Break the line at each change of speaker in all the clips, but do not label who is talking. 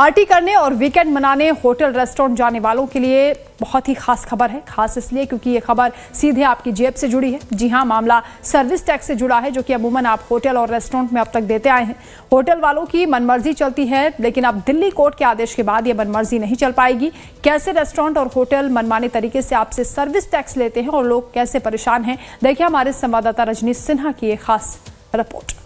Party करने और weekend मनाने होटल रेस्टोरेंट जाने वालों के लिए बहुत ही खास खबर है। खास इसलिए क्योंकि ये खबर सीधे आपकी जेब से जुड़ी है। जी हां, मामला सर्विस टैक्स से जुड़ा है, जो कि अमूमन आप होटल और रेस्टोरेंट में अब तक देते आए हैं। होटल वालों की मनमर्जी चलती है, लेकिन अब दिल्ली कोर्ट के आदेश के बाद ये मनमर्जी नहीं चल पाएगी। कैसे रेस्टोरेंट और होटल मनमाने तरीके से आपसे सर्विस टैक्स लेते हैं और लोग कैसे परेशान हैं, देखिए हमारे संवाददाता रजनीश सिन्हा की एक खास रिपोर्ट।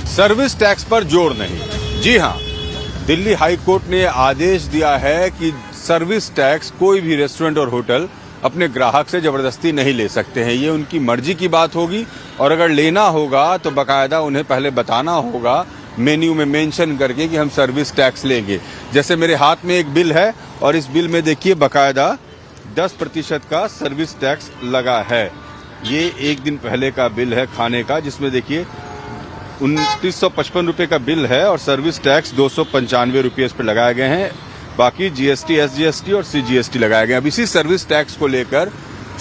सर्विस टैक्स पर जोर नहीं। जी हां, दिल्ली हाई कोर्ट ने आदेश दिया है कि सर्विस टैक्स कोई भी रेस्टोरेंट और होटल अपने ग्राहक से जबरदस्ती नहीं ले सकते हैं। ये उनकी मर्जी की बात होगी और अगर लेना होगा तो बाकायदा उन्हें पहले बताना होगा, मेन्यू में मेंशन करके कि हम सर्विस टैक्स लेंगे। जैसे मेरे हाथ में एक बिल है और इस बिल में देखिए बाकायदा 10% का सर्विस टैक्स लगा है। ये एक दिन पहले का बिल है खाने का, जिसमें देखिए 2955 रुपये का बिल है और सर्विस टैक्स 295 रुपये इस पर लगाए गए हैं। बाकी जीएसटी, एसजीएसटी और सीजीएसटी लगाए गए हैं। अब इसी सर्विस टैक्स को लेकर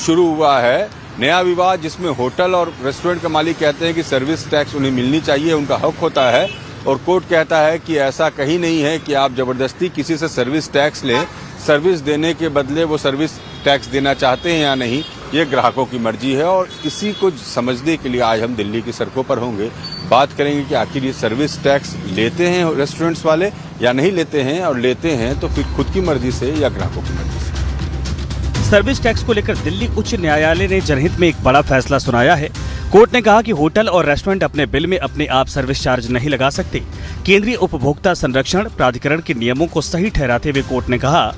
शुरू हुआ है नया विवाद, जिसमें होटल और रेस्टोरेंट के मालिक कहते हैं कि सर्विस टैक्स उन्हें मिलनी चाहिए, उनका हक होता है, और कोर्ट कहता है कि ऐसा कहीं नहीं है कि आप जबरदस्ती किसी से सर्विस टैक्स लें। सर्विस देने के बदले वो सर्विस टैक्स देना चाहते हैं या नहीं, ये ग्राहकों की मर्जी है। और इसी को समझने के लिए आज हम दिल्ली की सड़कों पर होंगे। बात करेंगे कि आखिर ये सर्विस टैक्स लेते हैं रेस्टोरेंट्स वाले या नहीं लेते हैं, और लेते हैं तो फिर खुद की मर्जी से या ग्राहकों की मर्जी से।
सर्विस टैक्स को लेकर दिल्ली उच्च न्यायालय ने जनहित में एक बड़ा फैसला सुनाया है। कोर्ट ने कहा कि होटल और रेस्टोरेंट अपने बिल में अपने आप सर्विस चार्ज नहीं लगा सकते। केंद्रीय उपभोक्ता संरक्षण प्राधिकरण के नियमों को सही ठहराते हुए कोर्ट ने कहा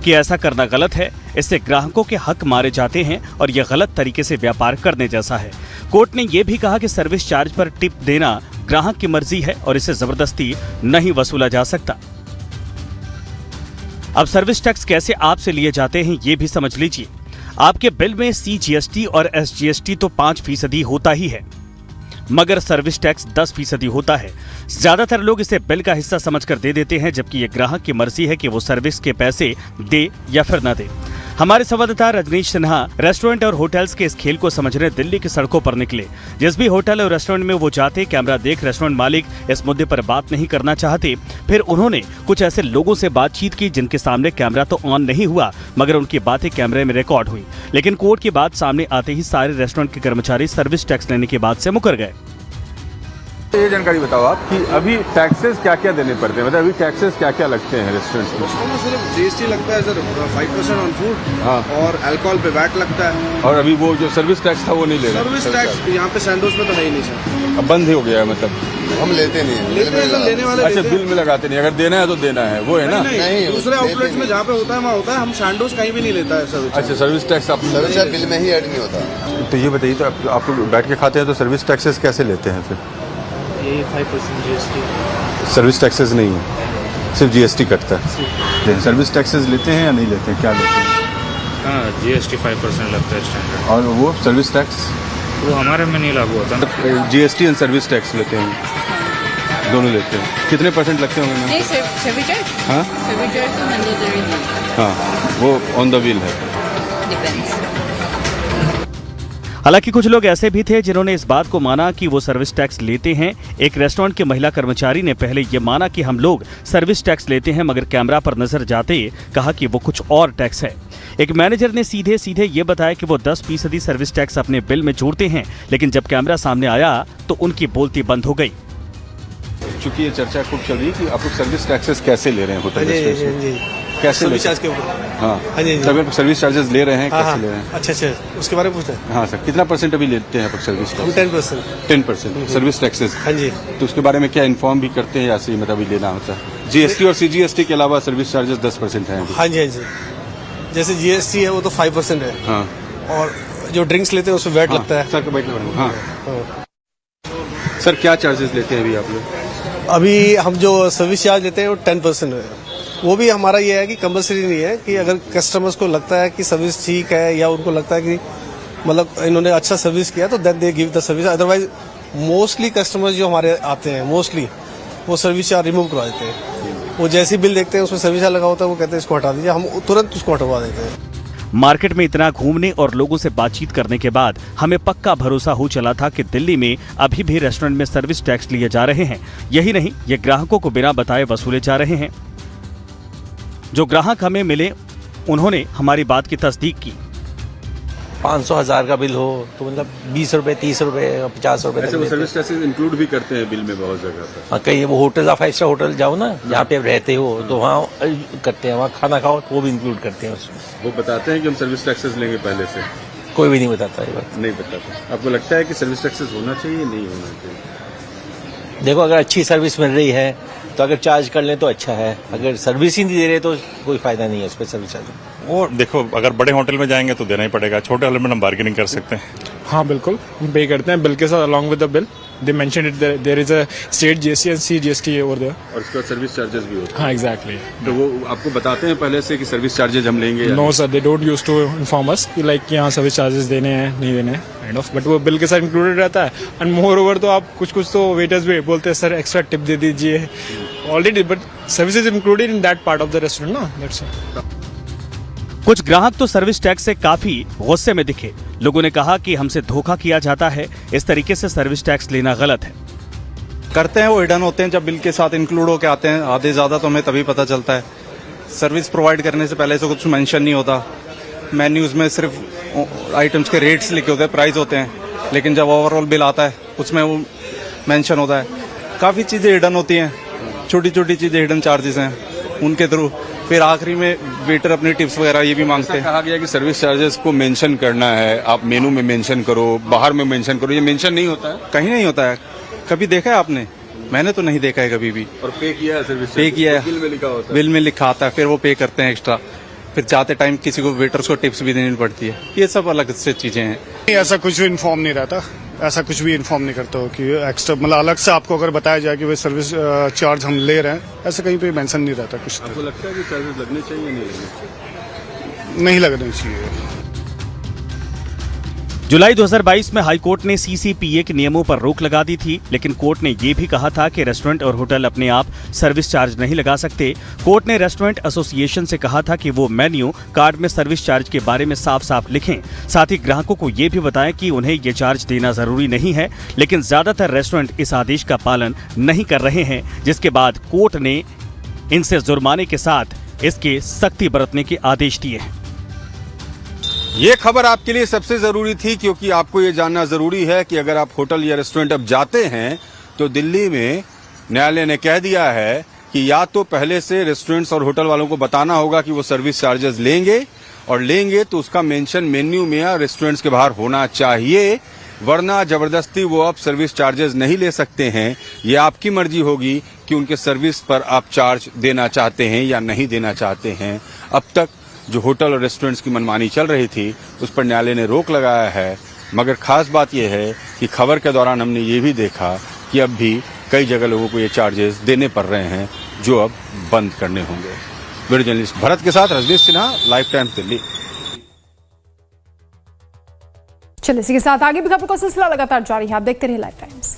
कि ऐसा करना गलत है, इससे ग्राहकों के हक मारे जाते हैं और यह गलत तरीके से व्यापार करने जैसा है। कोर्ट ने यह भी कहा कि सर्विस चार्ज पर टिप देना ग्राहक की मर्जी है और इसे जबरदस्ती नहीं वसूला जा सकता। अब सर्विस टैक्स कैसे आपसे लिए जाते हैं ये भी समझ लीजिए। आपके बिल में सीजीएसटी और एसजीएसटी तो 5% होता ही है, मगर सर्विस टैक्स 10% होता है। ज्यादातर लोग इसे बिल का हिस्सा समझकर दे देते हैं, जबकि ये ग्राहक की मर्जी है कि वो सर्विस के पैसे दे या फिर न दे। हमारे संवाददाता रजनीश सिन्हा रेस्टोरेंट और होटल्स के इस खेल को समझने दिल्ली की सड़कों पर निकले। जिस भी होटल और रेस्टोरेंट में वो जाते, कैमरा देख रेस्टोरेंट मालिक इस मुद्दे पर बात नहीं करना चाहते। फिर उन्होंने कुछ ऐसे लोगों से बातचीत की जिनके सामने कैमरा तो ऑन नहीं हुआ, मगर उनकी बातें कैमरे में रिकॉर्ड हुई। लेकिन कोर्ट की बात सामने आते ही सारे रेस्टोरेंट के कर्मचारी सर्विस टैक्स लेने की बात से मुकर गए।
ये जानकारी बताओ आप कि अभी टैक्सेस क्या क्या देने पड़ते हैं, मतलब अभी टैक्सेस क्या क्या लगते हैं रेस्टोरेंट्स में?
सिर्फ जीएसटी लगता है सर, 5% ऑन फूड।
हाँ।
और अल्कोहल पे वैट लगता है।
और अभी वो जो सर्विस टैक्स था वो नहीं ले रहे?
सर्विस टैक्स यहाँ पे सैंडोज में तो है ही नहीं सर,
अब बंद ही हो गया है। मतलब
हम लेते नहीं हैं।
लेते हैं सर, लेने वाले
अच्छा,
लेते हैं।
बिल में लगाते नहीं, अगर देना है तो देना है, वो है ना?
नहीं, दूसरे आउटलेट्स में जहाँ पे होता है वहाँ होता है, हम सैंडोज कहीं भी नहीं लेता है सर्विस।
अच्छा, सर्विस टैक्स आप
सर्विस बिल में ही ऐड नहीं होता।
तो ये बताइए, तो आप लोग बैठ के खाते हैं तो सर्विस टैक्सेस कैसे लेते हैं फिर?
ये 5% जीएसटी।
सर्विस टैक्सेस नहीं है, सिर्फ जीएसटी कटता है। सर्विस टैक्सेस लेते हैं या नहीं लेते हैं, क्या लेते हैं?
हाँ, जीएसटी 5% लगता है स्टैंडर्ड।
और वो सर्विस टैक्स
वो हमारे में नहीं लागू होता।
जीएसटी एंड सर्विस टैक्स लेते हैं, दोनों लेते हैं। कितने % लगते होंगे?
नहीं सर, सर्विस टैक्स?
हाँ
सर्विस टैक्स तो मैंडेटरी नहीं,
हाँ, वो ऑन द व्हील है।
डिपेंड्स।
हालांकि कुछ लोग ऐसे भी थे जिन्होंने इस बात को माना कि वो सर्विस टैक्स लेते हैं। एक रेस्टोरेंट के महिला कर्मचारी ने पहले ये माना कि हम लोग सर्विस टैक्स लेते हैं, मगर कैमरा पर नजर जाते कहा कि वो कुछ और टैक्स है। एक मैनेजर ने सीधे सीधे ये बताया कि वो 10% सर्विस टैक्स अपने बिल में जोड़ते हैं, लेकिन जब कैमरा सामने आया तो उनकी बोलती बंद हो गई।
चूंकि ये चर्चा खूब चल रही है कि आप लोग सर्विस टैक्सेस कैसे ले रहे हैं होटल कैसे
सर्विस चार्ज के ऊपर।
हाँ,
हाँ जी,
तब आप सर्विस चार्जेस ले रहे हैं, कैसे ले रहे हैं?
अच्छा, उसके बारे में पूछा है।
हाँ सर, कितना % अभी लेते हैं आप सर्विस टैक्स?
10%।
10% service taxes.
हाँ जी।
तो उसके बारे में क्या इन्फॉर्म भी करते हैं या ऐसे ही मतलब अभी लेना होता है? जीएसटी और सीजीएसटी के अलावा सर्विस चार्जेस 10% है।
हाँ जी, हाँ जी। जैसे जीएसटी है वो तो 5% है।
हाँ।
और जो ड्रिंक्स लेते हैं उसमें वैट लगता है।
सर बैठना। हाँ सर, क्या चार्जेस लेते हैं अभी आप लोग?
अभी हम जो सर्विस चार्ज लेते हैं वो 10% है। वो भी हमारा ये है कि कंपल्सरी नहीं है, कि अगर कस्टमर्स को लगता है कि सर्विस ठीक है या उनको लगता है कि मतलब इन्होंने अच्छा सर्विस किया तो then they give the service. Otherwise mostly customers जो हमारे आते हैं मोस्टली वो सर्विस चार्ज रिमूव करवा देते हैं। वो जैसे बिल देखते हैं उसमें सर्विस चार्ज लगा होता है, वो कहते हैं इसको हटा दीजिए, हम तुरंत उसको हटवा देते हैं।
मार्केट में इतना घूमने और लोगों से बातचीत करने के बाद हमें पक्का भरोसा हो चला था कि दिल्ली में अभी भी रेस्टोरेंट में सर्विस टैक्स लिए जा रहे हैं। यही नहीं, ये ग्राहकों को बिना बताए वसूले जा रहे हैं। जो ग्राहक हमें मिले उन्होंने हमारी बात की तस्दीक की।
500,000 का बिल हो तो मतलब 20 रुपए, 30 रुपए, 50 रुपए
ऐसे वो सर्विस टैक्सेस इंक्लूड भी करते हैं बिल में बहुत जगह पर।
हाँ, कहीं वो होटल या 5 स्टार होटल जाओ ना जहाँ पे आप रहते हो तो वहाँ करते हैं, वहाँ खाना खाओ तो वो भी इंक्लूड करते हैं उसमें।
वो बताते हैं कि हम सर्विस टैक्सेस लेंगे पहले से?
कोई भी नहीं बताता ये बात।
नहीं बताते। आपको लगता है कि सर्विस टैक्सेस होना चाहिए नहीं होना चाहिए?
देखो, अगर अच्छी सर्विस मिल रही है तो अगर चार्ज कर लें तो अच्छा है, अगर सर्विस ही नहीं दे रहे तो कोई फायदा नहीं है उस पर सर्विस चार्ज।
वो देखो, अगर बड़े होटल में जाएंगे तो देना ही पड़ेगा, छोटे होटल में हम बार्गेनिंग कर सकते हैं।
हाँ बिल्कुल, हम पे करते हैं बिल के साथ along with the bill. They mention it, there is a state GST and CGST over there.
और इसके बाद सर्विस चार्जेस भी होते हैं।
हाँ एग्जैक्टली।
तो वो आपको बताते हैं पहले से कि सर्विस चार्जेस हम लेंगे?
No sir, they don't use to inform us कि लाइक यहाँ सर्विस चार्जेस देने हैं नहीं देने हैं काइंड ऑफ, बट वो बिल के साथ इंक्लूडेड रहता है। एंड मोर ओवर तो आप कुछ तो वेटर्स भी बोलते हैं सर एक्स्ट्रा टिप दे दीजिए already, but service is included in that part of the restaurant ना, दैट्स इट।
कुछ ग्राहक तो सर्विस टैक्स से काफी गुस्से में दिखे। लोगों ने कहा कि हमसे धोखा किया जाता है, इस तरीके से सर्विस टैक्स लेना गलत है।
करते हैं वो हिडन होते हैं, जब बिल के साथ इंक्लूड होके आते हैं आधे ज्यादा तो हमें तभी पता चलता है। सर्विस प्रोवाइड करने से पहले से कुछ मेंशन नहीं होता, मेन्यूज में सिर्फ आइटम्स के रेट्स लिखे होते हैं, प्राइस होते हैं, लेकिन जब ओवरऑल बिल आता है उसमें वो मेंशन होता है। काफ़ी चीज़ें हिडन होती हैं, छोटी छोटी चीज़ें हिडन चार्जेस हैं उनके थ्रू। फिर आखिरी में वेटर अपनी टिप्स वगैरह ये भी मांगते हैं।
कहा गया कि सर्विस चार्जेस को मेंशन करना है, आप मेनू में मेंशन करो, बाहर में मेंशन करो, ये मेंशन नहीं होता है?
कहीं नहीं होता है। कभी देखा है आपने? मैंने तो नहीं देखा है कभी भी।
और पे किया है सर्विस?
पे किया है,
बिल में लिखा होता है।
बिल में लिखा आता है, फिर वो पे करते हैं एक्स्ट्रा। फिर जाते टाइम किसी को वेटर्स को टिप्स भी देनी पड़ती है। ये सब अलग से चीजें हैं।
ऐसा कुछ भी इन्फॉर्म नहीं रहता, ऐसा कुछ भी इन्फॉर्म नहीं करता हो कि एक्स्ट्रा मतलब अलग से आपको अगर बताया जाए कि वो सर्विस चार्ज हम ले रहे हैं, ऐसा कहीं पे मेंशन नहीं रहता कुछ।
आपको लगता है कि चार्जेस लगने चाहिए या नहीं लगने चाहिए?
नहीं लगना चाहिए।
जुलाई 2022 में हाईकोर्ट ने सीसीपीए के नियमों पर रोक लगा दी थी, लेकिन कोर्ट ने ये भी कहा था कि रेस्टोरेंट और होटल अपने आप सर्विस चार्ज नहीं लगा सकते। कोर्ट ने रेस्टोरेंट एसोसिएशन से कहा था कि वो मेन्यू कार्ड में सर्विस चार्ज के बारे में साफ साफ लिखें। साथ ही ग्राहकों को ये भी बताएं कि उन्हें ये चार्ज देना जरूरी नहीं है, लेकिन ज्यादातर रेस्टोरेंट इस आदेश का पालन नहीं कर रहे हैं, जिसके बाद कोर्ट ने इनसे जुर्माने के साथ इसके सख्ती बरतने के आदेश दिए हैं।
ये खबर आपके लिए सबसे जरूरी थी, क्योंकि आपको ये जानना जरूरी है कि अगर आप होटल या रेस्टोरेंट अब जाते हैं तो दिल्ली में न्यायालय ने कह दिया है कि या तो पहले से रेस्टोरेंट्स और होटल वालों को बताना होगा कि वो सर्विस चार्जेस लेंगे, और लेंगे तो उसका मेंशन मेन्यू में या रेस्टोरेंट्स के बाहर होना चाहिए, वरना जबरदस्ती वो अब सर्विस चार्जेस नहीं ले सकते हैं। ये आपकी मर्जी होगी कि उनके सर्विस पर आप चार्ज देना चाहते हैं या नहीं देना चाहते हैं। अब तक जो होटल और रेस्टोरेंट्स की मनमानी चल रही थी उस पर न्यायालय ने रोक लगाया है, मगर खास बात यह है कि खबर के दौरान हमने ये भी देखा कि अब भी कई जगह लोगों को ये चार्जेस देने पड़ रहे हैं, जो अब बंद करने होंगे। वीडियो जर्नलिस्ट भरत के साथ रजनीश सिन्हा, लाइव टाइम्स दिल्ली।
चलिए इसी के साथ आगे भी खबरों का सिलसिला लगातार जारी है, आप देखते रहिए लाइव टाइम्स।